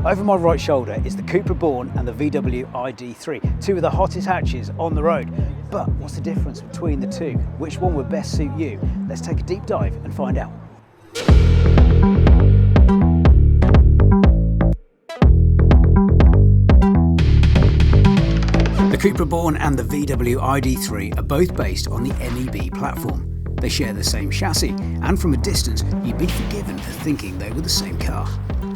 Over my right shoulder is the Cupra Born and the VW ID3, two of the hottest hatches on the road. But what's the difference between the two? Which one would best suit you? Let's take a deep dive and find out. The Cupra Born and the VW ID3 are both based on the MEB platform. They share the same chassis, and from a distance, you'd be forgiven for thinking they were the same car.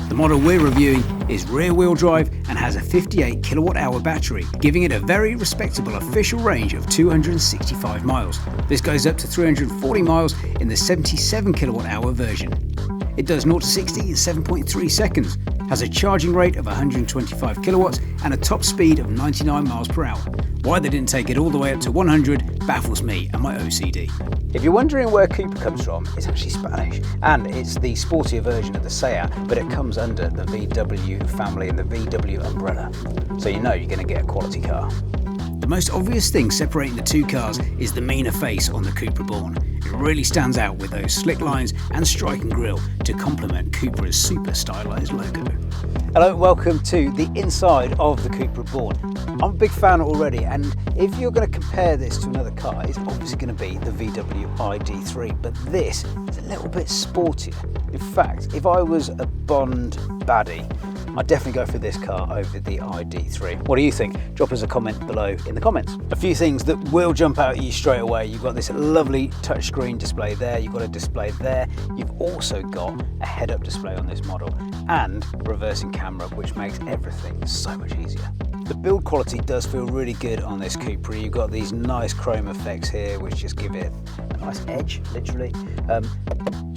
The model we're reviewing is rear-wheel drive and has a 58 kilowatt-hour battery, giving it a very respectable official range of 265 miles. This goes up to 340 miles in the 77 kilowatt-hour version. It does 0 to 60 in 7.3 seconds, has a charging rate of 125 kilowatts and a top speed of 99 miles per hour. Why they didn't take it all the way up to 100 baffles me and my OCD. If you're wondering where Cupra comes from, it's actually Spanish, and it's the sportier version of the Seat, but it comes under the VW family and the VW umbrella, so you know you're going to get a quality car. The most obvious thing separating the two cars is the meaner face on the Cupra Born. It really stands out with those slick lines and striking grille to complement Cupra's super stylised logo. Hello and welcome to the inside of the Cupra Born. I'm a big fan already, and if you're going to compare this to another car, it's obviously going to be the VW ID3, but this is a little bit sportier. In fact, if I was a Bond baddie, I'd definitely go for this car over the ID3. What do you think? Drop us a comment below in the comments. A few things that will jump out at you straight away. You've got this lovely touchscreen display there, you've got a display there, you've also got a head-up display on this model and reversing camera, which makes everything so much easier. The build quality does feel really good on this Cupra. You've got these nice chrome effects here, which just give it a nice edge, literally.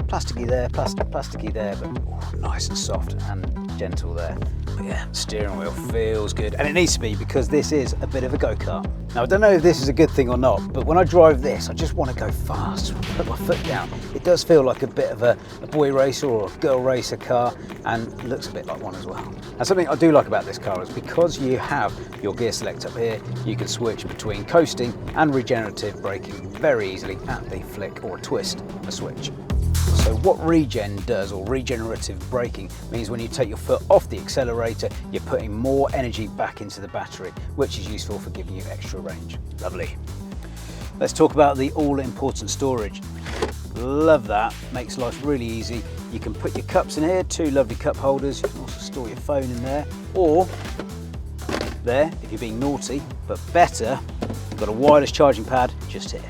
Plasticky there, plasticky there, but nice and soft and gentle there. But yeah, steering wheel feels good, and it needs to be because this is a bit of a go-kart. Now I don't know if this is a good thing or not, but when I drive this, I just want to go fast, put my foot down. It does feel like a bit of a boy racer or a girl racer car, and looks a bit like one as well. And something I do like about this car is because you have your gear select up here, you can switch between coasting and regenerative braking very easily at the flick or a twist of a switch. So what regen does, or regenerative braking, means when you take your foot off the accelerator, you're putting more energy back into the battery, which is useful for giving you extra range. Lovely. Let's talk about the all-important storage. Love that, makes life really easy. You can put your cups in here, two lovely cup holders. You can also store your phone in there, or there, if you're being naughty, but better, you've got a wireless charging pad just here.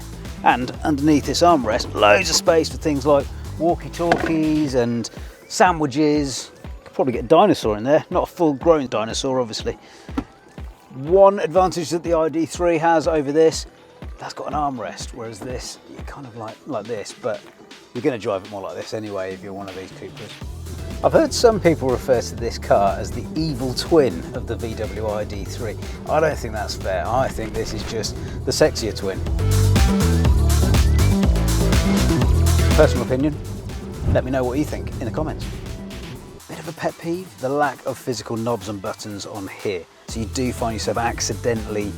And underneath this armrest, loads of space for things like walkie-talkies and sandwiches. Could probably get a dinosaur in there, not a full-grown dinosaur obviously. One advantage that the ID3 has over this, that's got an armrest, whereas this, you're kind of like this, but you're going to drive it more like this anyway if you're one of these Cupras. I've heard some people refer to this car as the evil twin of the VW ID3. I don't think that's fair. I think this is just the sexier twin. Personal opinion, let me know what you think in the comments. Bit of a pet peeve, the lack of physical knobs and buttons on here. So you do find yourself accidentally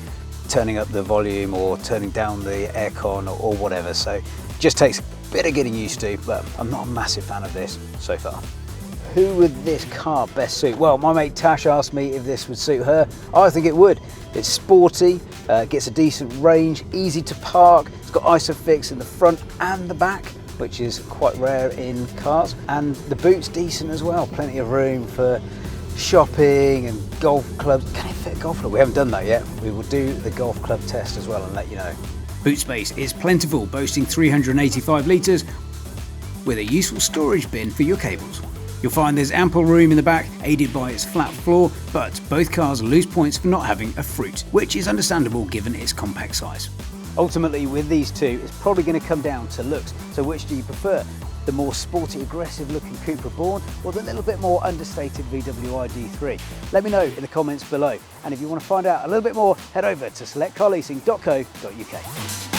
turning up the volume or turning down the aircon or whatever. So it just takes a bit of getting used to, but I'm not a massive fan of this so far. Who would this car best suit? Well, my mate Tash asked me if this would suit her. I think it would. It's sporty, gets a decent range, easy to park. It's got ISOFIX in the front and the back, which is quite rare in cars, and the boot's decent as well. Plenty of room for shopping and golf clubs. Can it fit a golf club? We haven't done that yet. We will do the golf club test as well and let you know. Boot space is plentiful, boasting 385 litres with a useful storage bin for your cables. You'll find there's ample room in the back, aided by its flat floor, but both cars lose points for not having a fruit, which is understandable given its compact size. Ultimately, with these two, it's probably going to come down to looks. So which do you prefer? The more sporty, aggressive looking Cupra Born, or the little bit more understated VW ID3? Let me know in the comments below. And if you want to find out a little bit more, head over to selectcarleasing.co.uk.